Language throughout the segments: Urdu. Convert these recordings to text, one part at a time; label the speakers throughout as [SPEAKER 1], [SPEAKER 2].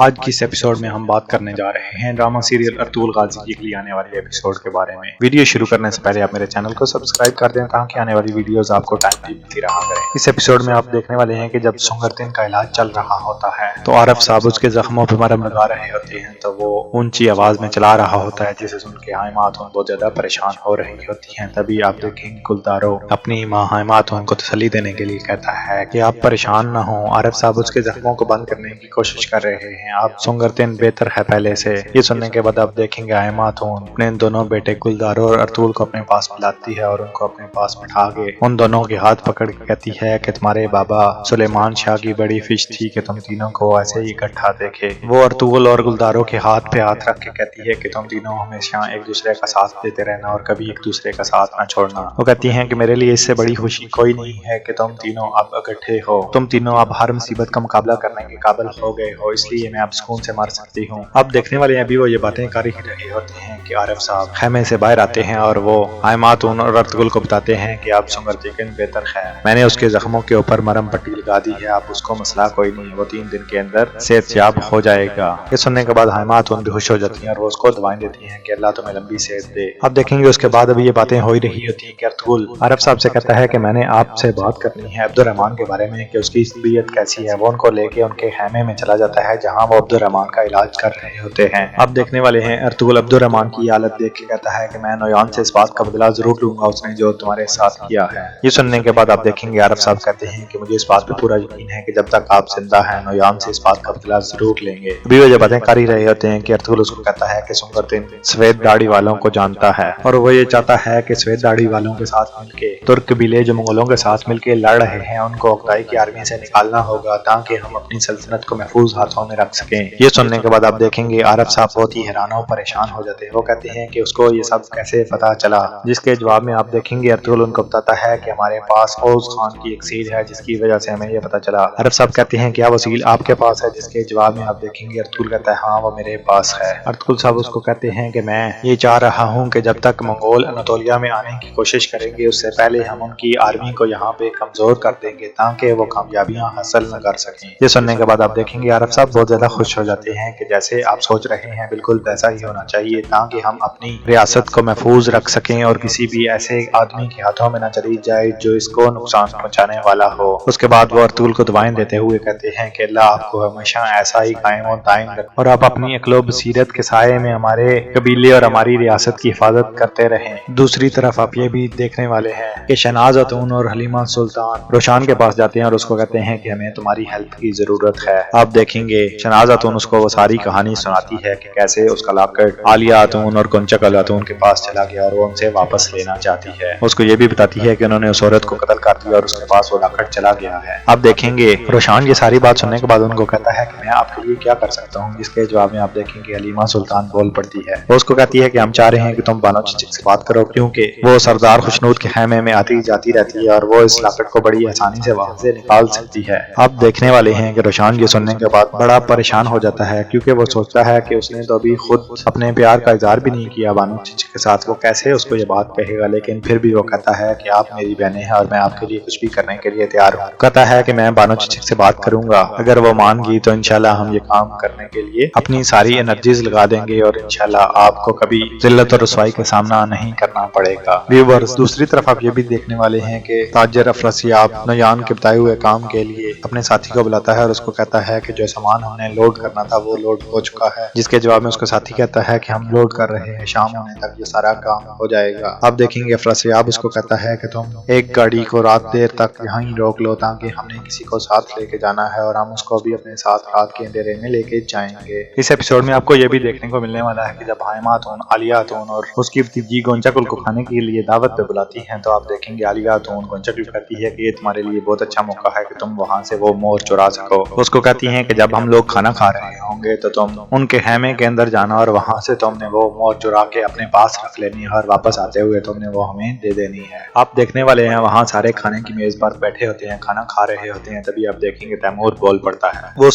[SPEAKER 1] آج کی اس ایپیسوڈ میں ہم بات کرنے جا رہے ہیں ڈرامہ سیریل ارطغرل غازی کی اگلی آنے والی ایپیسوڈ کے بارے میں۔ ویڈیو شروع کرنے سے پہلے آپ میرے چینل کو سبسکرائب کر دیں تاکہ آنے والی ویڈیوز آپ کو ٹائم پہ ملتی رہا کریں۔ اس ایپیسوڈ میں آپ دیکھنے والے ہیں کہ جب سنگرتین کا علاج چل رہا ہوتا ہے تو عارف صاحب اس کے زخموں پہ مرہم لگا رہے ہوتے ہیں تو وہ اونچی آواز میں چلا رہا ہوتا ہے جسے سن کے حائمہ خاتون بہت زیادہ پریشان ہو رہی ہوتی ہیں۔ تبھی آپ دیکھیں گے گلدارو اپنی ماں حائمہ خاتون کو تسلی دینے کے لیے کہتا ہے کہ آپ پریشان نہ ہوں، عارف صاحب اس کے زخموں کو بند کرنے کی کوشش کر رہے ہیں، آپ سنگرتین بہتر ہے پہلے سے۔ یہ سننے کے بعد آپ دیکھیں گے حائمہ خاتون اپنے دونوں بیٹے گلدارو اور ارطغرل کو اپنے پاس بلاتی ہے اور ان کو اپنے پاس بٹھا کے ان دونوں کے ہاتھ پکڑ کے کہتی ہے کہ تمہارے بابا سلیمان شاہ کی بڑی فش تھی کہ تم تینوں کو ایسے ہی اکٹھا دیکھے۔ وہ ارطغرل اور گلدارو کے ہاتھ پہ ہاتھ رکھ کے کہتی ہے کہ تم تینوں ہمیشہ ایک دوسرے کا ساتھ دیتے رہنا اور کبھی ایک دوسرے کا ساتھ نہ چھوڑنا۔ وہ کہتی ہیں کہ میرے لیے اس سے بڑی خوشی کوئی نہیں ہے کہ تم تینوں اب اکٹھے ہو، تم تینوں اب ہر مصیبت کا مقابلہ کرنے کے قابل ہو گئے ہو، اس لیے میں اب سکون سے مر سکتی ہوں۔ اب دیکھنے والے ابھی وہ یہ باتیں کر ہی رہے ہوتے ہیں کہ عارف صاحب خیمے سے باہر آتے ہیں اور وہ حائمہ خاتون اور ارطغرل کو بتاتے ہیں کہ اب سنگرتین بہتر ہے، میں نے اس کے زخموں کے اوپر مرہم پٹی لگا دی ہے، اب اس کو مسئلہ کوئی نہیں، وہ 3 دن کے اندر صحت یاب ہو جائے گا۔ یہ سننے کے بعد حائمہ خاتون بے ہوش ہو جاتی ہیں اور وہ اس کو دعائیں دیتی ہیں کہ اللہ تمہیں لمبی صحت دے۔ اب دیکھیں گے اس کے بعد ابھی یہ باتیں ہو ہی رہی ہوتی ہیں کہ ارطغرل عارف صاحب سے کہتا ہے کہ میں نے آپ سے بات کرنی ہے عبدالرحمن کے بارے میں کہ اس کی طبیعت کیسی ہے۔ وہ ان کو لے کے ان کے خیمے میں چلا جاتا ہے جہاں وہ عبدالرحمن کا علاج کر رہے ہوتے ہیں۔ اب دیکھنے والے ہیں ارطغرل عبدالرحمن کی حالت دیکھ کے کہتا ہے کہ میں نویان سے اس بات کا بدلہ ضرور لوں گا، اس نے جو تمہارے ساتھ کیا ہے۔ یہ سننے کے بعد آپ دیکھیں گے عارف صاحب کہتے ہیں کہ مجھے اس بات پہ پورا یقین ہے کہ جب تک آپ زندہ ہیں نویان سے اس بات کا بدلہ ضرور لیں گے۔ ابھی وہ یہ باتیں کر ہی رہے ہوتے ہیں کہ ارطغرل اس کو کہتا ہے کہ سنگرتین سفید داڑھی والوں کو جانتا ہے اور وہ یہ چاہتا ہے کہ سفید داڑھی والوں کے ساتھ مل کے ترک قبیلے جو منگولوں کے ساتھ مل کے لڑ رہے ہیں ان کو اقتائی کی آرمی سے نکالنا ہوگا تاکہ ہم اپنی سلطنت کو محفوظ ہاتھوں میں رکھ سکیں۔ یہ سننے کے بعد آپ دیکھیں گے عارف صاحب بہت ہی حیران و پریشان ہو جاتے ہیں۔ وہ کہتے ہیں کہ اس کو یہ سب کیسے پتہ چلا، جس کے جواب میں آپ دیکھیں گے ارطغرل ان کو بتاتا ہے کہ ہمارے پاس اوز خان کی ایک سیل ہے جس کی وجہ سے ہمیں یہ پتہ چلا۔ عارف صاحب کہتے ہیں کیا وہ سیل آپ کے پاس ہے، جس کے جواب میں آپ دیکھیں گے ارطغرل کہتا ہے ہاں وہ میرے پاس ہے۔ ارطغرل صاحب اس کو کہتے ہیں کہ میں یہ چاہ رہا ہوں کہ جب تک منگول اناطولیہ میں آنے کی کوشش کریں گے اس سے پہلے ہم ان کی آرمی کو یہاں پہ کمزور کر دیں گے تاکہ وہ کامیابیاں حاصل نہ کر سکیں۔ یہ سننے کے بعد آپ دیکھیں گے عارف صاحب بہت زیادہ خوش ہو جاتے ہیں کہ جیسے آپ سوچ رہے ہیں بالکل ویسا ہی ہونا چاہیے تاکہ ہم اپنی ریاست کو محفوظ رکھ سکیں اور کسی بھی ایسے آدمی کے ہاتھوں میں نہ چلی جائے جو اس کو نقصان پہنچانے والا ہو۔ اس کے بعد وہ ارطغرل کو دعائیں دیتے ہوئے کہتے ہیں کہ اللہ آپ کو ہمیشہ ایسا ہی قائم و دائم رکھے اور آپ اپنی عقل و بصیرت کے سائے میں ہمارے قبیلے اور ہماری ریاست کی حفاظت کرتے رہیں۔ دوسری طرف آپ یہ بھی دیکھنے والے ہیں کہ شہناز خاتون اور حلیمہ سلطان روشان کے پاس جاتے ہیں اور اس کو کہتے ہیں کہ ہمیں تمہاری ہیلپ کی ضرورت ہے۔ آپ دیکھیں گے شہناز خاتون اس کو وہ ساری کہانی سناتی ہے کہ کیسے اس کا لاکٹ عالیہ خاتون اور کنچکل خاتون کے پاس چلا گیا اور وہ ان سے واپس لینا چاہتی ہے۔ اس کو یہ بھی بتاتی ہے کہ انہوں نے اس عورت کو قتل کر دیا اور اس کے پاس وہ لاکٹ چلا گیا ہے۔ آپ دیکھیں گے روشان یہ ساری بات سننے کے بعد ان کو کہتا ہے کہ میں آپ کے لیے کیا کر سکتا ہوں، جس کے جواب میں آپ دیکھیں گے حلیمہ سلطان بول پڑتی ہے۔ وہ اس کو کہتی ہے کہ ہم چاہ رہے ہیں کہ تم بانو چچک سے بات کرو کیونکہ وہ سردار خوشنود کے خیمے میں آتی جاتی رہتی ہے اور وہ اس لاکٹ کو بڑی آسانی سے وہاں سے نکال سکتی ہے۔ آپ دیکھنے والے ہیں کہ روشان یہ سننے کے بعد بڑا پریشان ہو جاتا ہے کیونکہ وہ سوچتا ہے کہ اس نے تو ابھی خود اپنے پیار کا اظہار بھی نہیں کیا بانو چچک کے ساتھ، وہ کیسے اس کو یہ بات کہے گا، لیکن پھر بھی وہ کہتا ہے کہ آپ میری بہنیں ہیں اور میں آپ کے لیے کچھ بھی کرنے کے لیے تیار ہوں۔ کہتا ہے کہ میں بانو چچک سے بات کروں گا، اگر وہ مان گئی تو انشاءاللہ ہم یہ کام کرنے کے لیے اپنی ساری انرجیز لگا دیں گے اور انشاءاللہ آپ کو کبھی ذلت اور رسوائی کا سامنا نہیں کرنا پڑے گا۔ ویورز دوسری طرف آپ یہ بھی دیکھنے والے ہیں کہ تاجر افراسیاب نویان کے بتائے ہوئے کام کے لیے اپنے ساتھی کو بلاتا ہے اور اس کو کہتا ہے کہ جو سامان ہم نے لوڈ کرنا تھا وہ لوڈ ہو چکا ہے، جس کے جواب میں اس کا ساتھی کہتا ہے کہ ہم لوڈ کر رہے ہیں، شام ہونے تک یہ سارا کام ہو جائے گا۔ آپ دیکھیں گے افراسیاب اس کو کہتا ہے کہ تم ایک گاڑی کو رات دیر تک یہاں ہی روک لو تاکہ ہم نے کسی کو ساتھ لے کے جانا ہے اور ہم اس کو بھی اپنے ساتھ رات کے اندھیرے میں لے کے جائیں گے۔ اس ایپیسوڈ میں آپ کو یہ بھی دیکھنے کو ملنے والا ہے کہ جب حائمہ خاتون عالیہ خاتون اور اس کی بھتیجی گونچہ کو کھانے کے لیے دعوت پہ بلاتی ہیں تو آپ دیکھیں گے عالیہ خاتون گونچہ کہتی ہے کہ یہ تمہارے لیے بہت اچھا موقع ہے کہ تم وہاں سے وہ مور چرا سکو۔ اس کو کہتی ہیں کہ جب ہم لوگ کھانا کھا رہے ہوں گے تو تم ان کے خیمے کے اندر جانا اور وہاں سے تم نے وہ مور چرا کے اپنے پاس رکھ لینی ہے اور واپس آتے ہوئے تم نے وہ ہمیں دے دینی ہے۔ آپ دیکھنے والے ہیں وہاں سارے کھانے کی میز پر بیٹھے ہوتے ہیں، کھانا کھا رہے ہوتے ہیں، تبھی آپ دیکھیں گے تیمور بول پڑتا ہے۔ وہ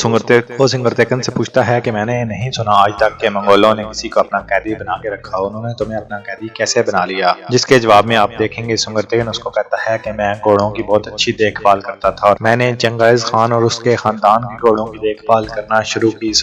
[SPEAKER 1] سنگرتیکن سے پوچھتا ہے کہ میں نے نہیں سنا آج تک کہ منگولوں نے کسی کو اپنا قیدی بنا کے رکھا، انہوں نے تمہیں اپنا قیدی کیسے بنا لیا؟ جس کے جواب میں آپ دیکھیں گے سنگرتیکن اس کو کہتا ہے کہ میں گھوڑوں کی بہت اچھی دیکھ بھال کرتا تھا اور میں نے چنگیز خان اور اس کے خاندان کے گھوڑوں کی دیکھ بھال کرنا شروع کی